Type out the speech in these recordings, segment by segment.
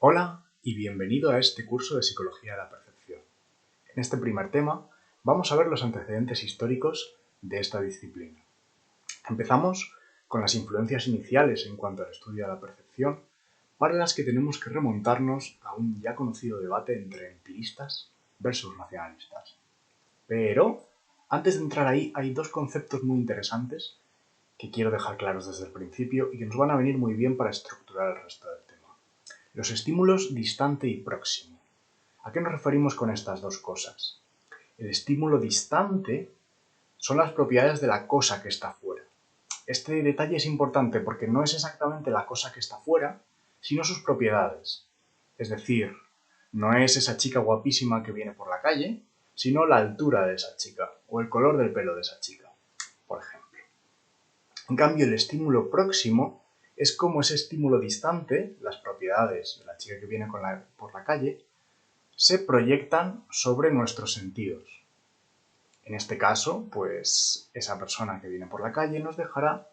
Hola y bienvenido a este curso de Psicología de la Percepción. En este primer tema vamos a ver los antecedentes históricos de esta disciplina. Empezamos con las influencias iniciales en cuanto al estudio de la percepción, para las que tenemos que remontarnos a un ya conocido debate entre empiristas versus racionalistas. Pero, antes de entrar ahí, hay dos conceptos muy interesantes que quiero dejar claros desde el principio y que nos van a venir muy bien para estructurar el resto del tema. Los estímulos distante y próximo. ¿A qué nos referimos con estas dos cosas? El estímulo distante son las propiedades de la cosa que está fuera. Este detalle es importante porque no es exactamente la cosa que está fuera, sino sus propiedades. Es decir, no es esa chica guapísima que viene por la calle, sino la altura de esa chica o el color del pelo de esa chica, por ejemplo. En cambio, el estímulo próximo es como ese estímulo distante, las propiedades de la chica que viene por la calle, se proyectan sobre nuestros sentidos. En este caso, pues esa persona que viene por la calle nos dejará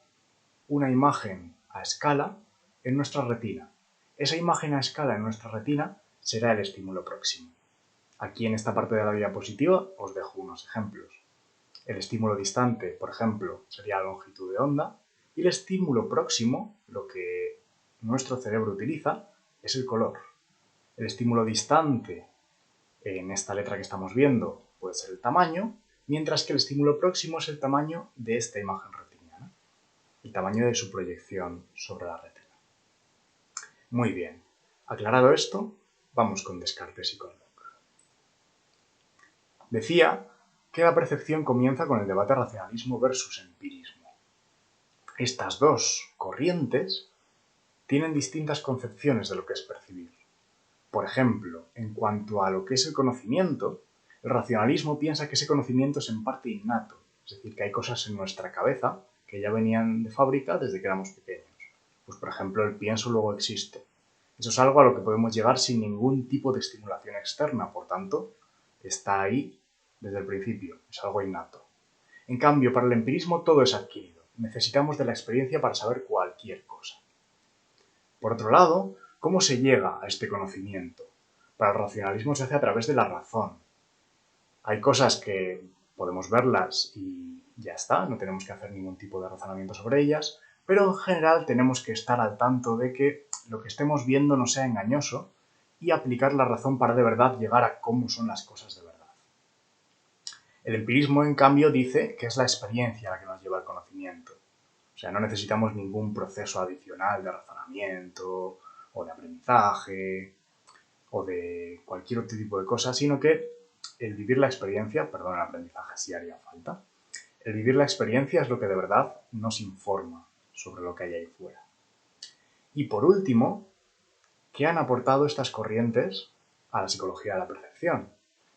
una imagen a escala en nuestra retina. Esa imagen a escala en nuestra retina será el estímulo próximo. Aquí en esta parte de la diapositiva os dejo unos ejemplos. El estímulo distante, por ejemplo, sería la longitud de onda, y el estímulo próximo, lo que nuestro cerebro utiliza, es el color. El estímulo distante, en esta letra que estamos viendo, puede ser el tamaño, mientras que el estímulo próximo es el tamaño de esta imagen retiniana, el tamaño de su proyección sobre la retina. Muy bien, aclarado esto, vamos con Descartes y con Locke. Decía que la percepción comienza con el debate racionalismo versus empirismo. Estas dos corrientes tienen distintas concepciones de lo que es percibir. Por ejemplo, en cuanto a lo que es el conocimiento, el racionalismo piensa que ese conocimiento es en parte innato, es decir, que hay cosas en nuestra cabeza que ya venían de fábrica desde que éramos pequeños. Pues por ejemplo, el pienso luego existo. Eso es algo a lo que podemos llegar sin ningún tipo de estimulación externa, por tanto, está ahí desde el principio, es algo innato. En cambio, para el empirismo todo es adquirido. Necesitamos de la experiencia para saber cualquier cosa. Por otro lado, ¿cómo se llega a este conocimiento? Para el racionalismo se hace a través de la razón. Hay cosas que podemos verlas y ya está, no tenemos que hacer ningún tipo de razonamiento sobre ellas, pero en general tenemos que estar al tanto de que lo que estemos viendo no sea engañoso y aplicar la razón para de verdad llegar a cómo son las cosas de verdad. El empirismo, en cambio, dice que es la experiencia la que nos lleva al conocimiento. O sea, no necesitamos ningún proceso adicional de razonamiento o de aprendizaje o de cualquier otro tipo de cosa, sino que el vivir la experiencia, perdón, el aprendizaje sí haría falta, el vivir la experiencia es lo que de verdad nos informa sobre lo que hay ahí fuera. Y por último, ¿qué han aportado estas corrientes a la psicología de la percepción?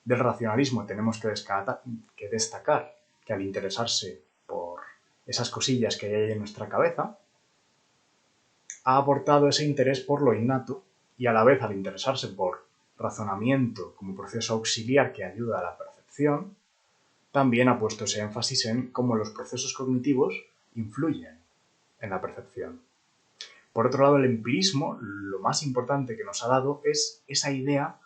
Del racionalismo tenemos que destacar que al interesarse por esas cosillas que hay ahí en nuestra cabeza, ha aportado ese interés por lo innato y a la vez al interesarse por razonamiento como proceso auxiliar que ayuda a la percepción, también ha puesto ese énfasis en cómo los procesos cognitivos influyen en la percepción. Por otro lado, el empirismo, lo más importante que nos ha dado es esa idea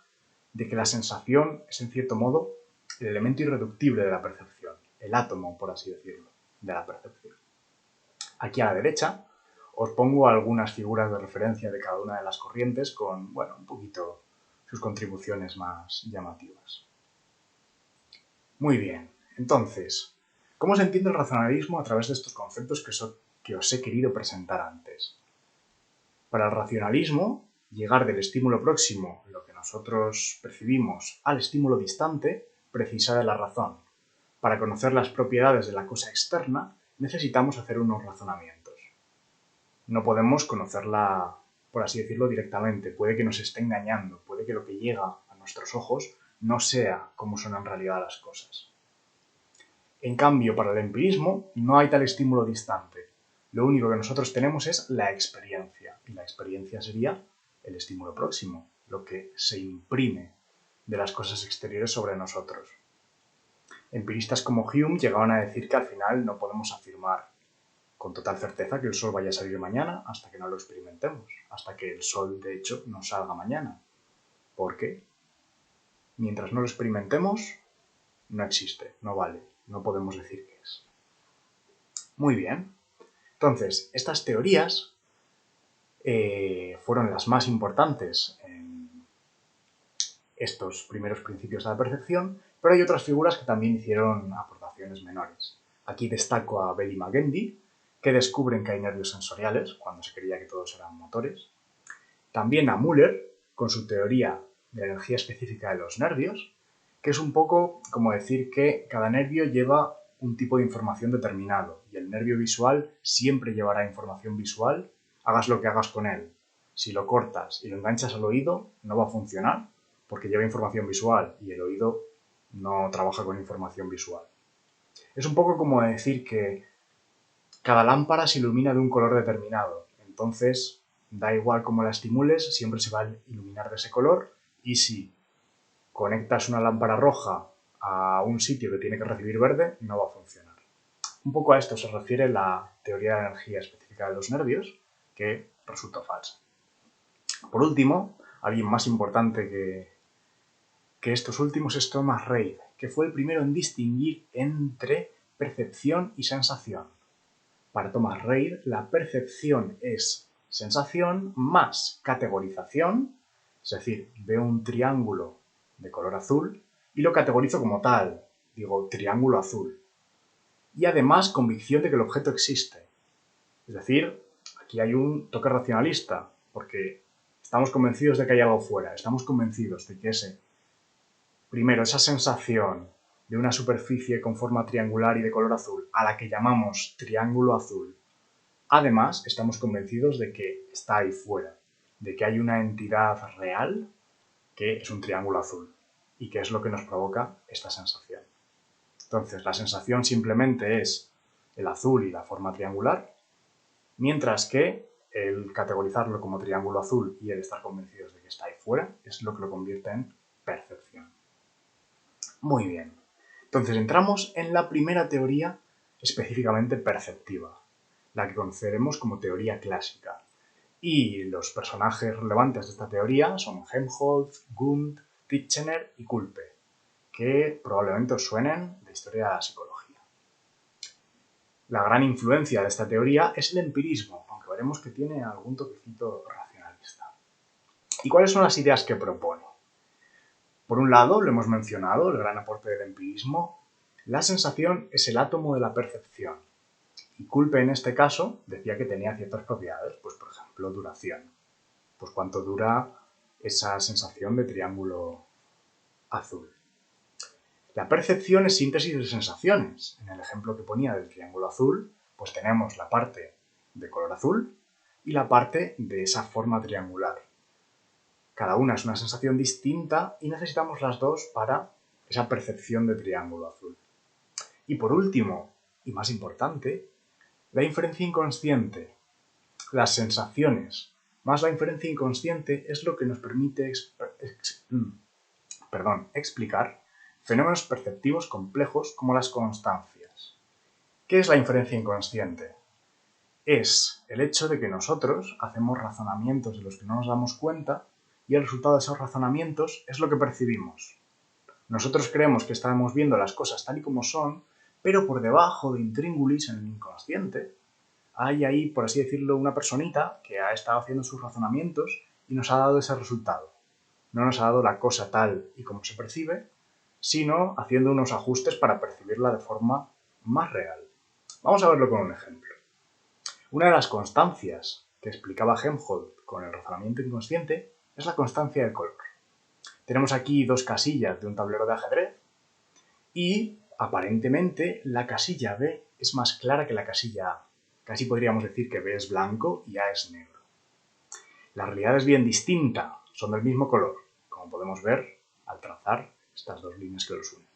de que la sensación es, en cierto modo, el elemento irreductible de la percepción, el átomo, por así decirlo, de la percepción. Aquí a la derecha os pongo algunas figuras de referencia de cada una de las corrientes con, bueno, un poquito sus contribuciones más llamativas. Muy bien, entonces, ¿cómo se entiende el racionalismo a través de estos conceptos que os he querido presentar antes? Para el racionalismo, llegar del estímulo próximo, lo que nosotros percibimos, al estímulo distante, precisa de la razón. Para conocer las propiedades de la cosa externa, necesitamos hacer unos razonamientos. No podemos conocerla, por así decirlo, directamente. Puede que nos esté engañando, puede que lo que llega a nuestros ojos no sea como son en realidad las cosas. En cambio, para el empirismo no hay tal estímulo distante. Lo único que nosotros tenemos es la experiencia, y la experiencia sería el estímulo próximo, lo que se imprime de las cosas exteriores sobre nosotros. Empiristas como Hume llegaban a decir que al final no podemos afirmar con total certeza que el sol vaya a salir mañana hasta que no lo experimentemos, hasta que el sol, de hecho, no salga mañana. Porque mientras no lo experimentemos, no existe, no vale, no podemos decir que es. Muy bien. Entonces, estas teorías fueron las más importantes en estos primeros principios de la percepción, pero hay otras figuras que también hicieron aportaciones menores. Aquí destaco a Bell y Magendie, que descubren que hay nervios sensoriales, cuando se creía que todos eran motores. También a Müller, con su teoría de la energía específica de los nervios, que es un poco como decir que cada nervio lleva un tipo de información determinado, y el nervio visual siempre llevará información visual, hagas lo que hagas con él. Si lo cortas y lo enganchas al oído, no va a funcionar, porque lleva información visual y el oído no trabaja con información visual. Es un poco como decir que cada lámpara se ilumina de un color determinado, entonces da igual cómo la estimules, siempre se va a iluminar de ese color, y si conectas una lámpara roja a un sitio que tiene que recibir verde, no va a funcionar. Un poco a esto se refiere la teoría de la energía específica de los nervios, que resultó falsa. Por último, alguien más importante que estos últimos es Thomas Reid, que fue el primero en distinguir entre percepción y sensación. Para Thomas Reid, la percepción es sensación más categorización, es decir, veo un triángulo de color azul y lo categorizo como tal, digo triángulo azul. Y además convicción de que el objeto existe. Es decir, aquí hay un toque racionalista, porque estamos convencidos de que hay algo fuera, estamos convencidos de que primero, esa sensación de una superficie con forma triangular y de color azul, a la que llamamos triángulo azul. Además, estamos convencidos de que está ahí fuera, de que hay una entidad real que es un triángulo azul y que es lo que nos provoca esta sensación. Entonces, la sensación simplemente es el azul y la forma triangular, mientras que el categorizarlo como triángulo azul y el estar convencidos de que está ahí fuera es lo que lo convierte en percepción. Muy bien. Entonces entramos en la primera teoría específicamente perceptiva, la que conoceremos como teoría clásica. Y los personajes relevantes de esta teoría son Helmholtz, Wundt, Titchener y Kulpe, que probablemente os suenen de historia de la psicología. La gran influencia de esta teoría es el empirismo, aunque veremos que tiene algún toquecito racionalista. ¿Y cuáles son las ideas que propone? Por un lado, lo hemos mencionado, el gran aporte del empirismo, la sensación es el átomo de la percepción. Y Kulpe en este caso decía que tenía ciertas propiedades, pues por ejemplo duración. Pues cuánto dura esa sensación de triángulo azul. La percepción es síntesis de sensaciones. En el ejemplo que ponía del triángulo azul, pues tenemos la parte de color azul y la parte de esa forma triangular. Cada una es una sensación distinta y necesitamos las dos para esa percepción de triángulo azul. Y por último, y más importante, la inferencia inconsciente. Las sensaciones más la inferencia inconsciente es lo que nos permite explicar fenómenos perceptivos complejos como las constancias. ¿Qué es la inferencia inconsciente? Es el hecho de que nosotros hacemos razonamientos de los que no nos damos cuenta y el resultado de esos razonamientos es lo que percibimos. Nosotros creemos que estamos viendo las cosas tal y como son, pero por debajo de intríngulis en el inconsciente hay ahí, por así decirlo, una personita que ha estado haciendo sus razonamientos y nos ha dado ese resultado. No nos ha dado la cosa tal y como se percibe, sino haciendo unos ajustes para percibirla de forma más real. Vamos a verlo con un ejemplo. Una de las constancias que explicaba Helmholtz con el razonamiento inconsciente es la constancia del color. Tenemos aquí dos casillas de un tablero de ajedrez y aparentemente la casilla B es más clara que la casilla A. Casi podríamos decir que B es blanco y A es negro. La realidad es bien distinta, son del mismo color, como podemos ver al trazar estas dos líneas que los unen.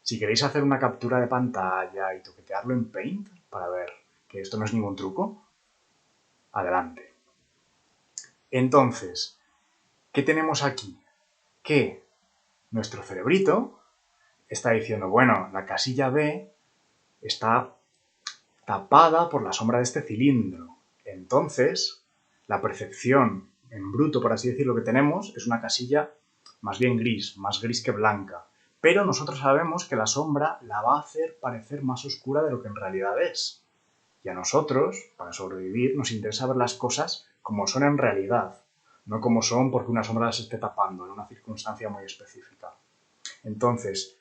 Si queréis hacer una captura de pantalla y toquetearlo en Paint para ver que esto no es ningún truco, adelante. Entonces, ¿qué tenemos aquí? Que nuestro cerebrito está diciendo, bueno, la casilla B está tapada por la sombra de este cilindro. Entonces, la percepción en bruto, por así decirlo, que tenemos es una casilla más bien gris, más gris que blanca. Pero nosotros sabemos que la sombra la va a hacer parecer más oscura de lo que en realidad es. Y a nosotros, para sobrevivir, nos interesa ver las cosas como son en realidad, no como son porque una sombra las esté tapando en una circunstancia muy específica. Entonces,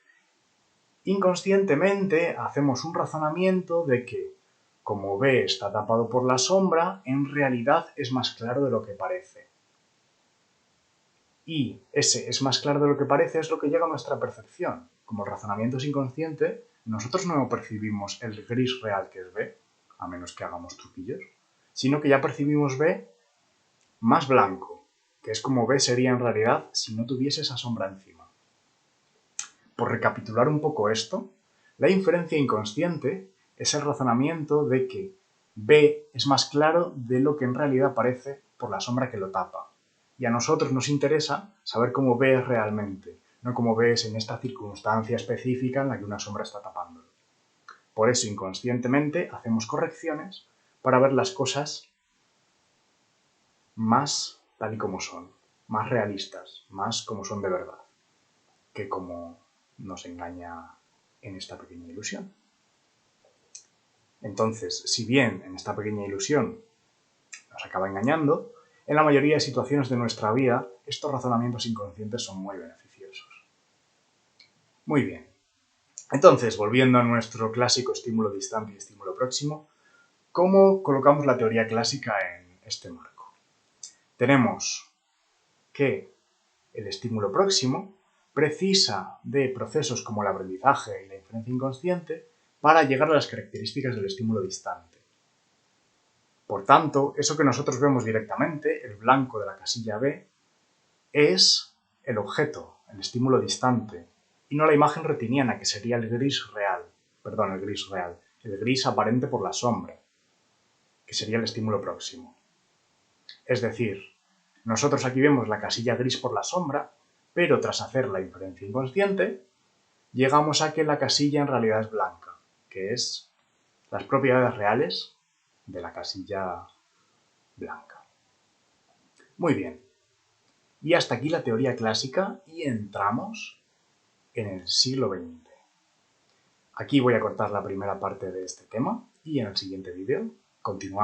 inconscientemente hacemos un razonamiento de que, como B está tapado por la sombra, en realidad es más claro de lo que parece. Y ese es más claro de lo que parece es lo que llega a nuestra percepción. Como el razonamiento es inconsciente, nosotros no percibimos el gris real que es B, a menos que hagamos truquillos, sino que ya percibimos B más blanco, que es como B sería en realidad si no tuviese esa sombra encima. Por recapitular un poco esto, la inferencia inconsciente es el razonamiento de que B es más claro de lo que en realidad parece por la sombra que lo tapa. Y a nosotros nos interesa saber cómo B es realmente, no cómo B es en esta circunstancia específica en la que una sombra está tapándolo. Por eso inconscientemente hacemos correcciones para ver las cosas más tal y como son, más realistas, más como son de verdad, que como nos engaña en esta pequeña ilusión. Entonces, si bien en esta pequeña ilusión nos acaba engañando, en la mayoría de situaciones de nuestra vida estos razonamientos inconscientes son muy beneficiosos. Muy bien. Entonces, volviendo a nuestro clásico estímulo distante y estímulo próximo, ¿cómo colocamos la teoría clásica en este marco? Tenemos que el estímulo próximo precisa de procesos como el aprendizaje y la inferencia inconsciente para llegar a las características del estímulo distante. Por tanto, eso que nosotros vemos directamente, el blanco de la casilla B, es el objeto, el estímulo distante, y no la imagen retiniana, que sería el gris real, el gris aparente por la sombra, que sería el estímulo próximo. Es decir, nosotros aquí vemos la casilla gris por la sombra, pero tras hacer la inferencia inconsciente, llegamos a que la casilla en realidad es blanca, que es las propiedades reales de la casilla blanca. Muy bien. Y hasta aquí la teoría clásica y entramos en el siglo XX. Aquí voy a cortar la primera parte de este tema y en el siguiente vídeo continuamos.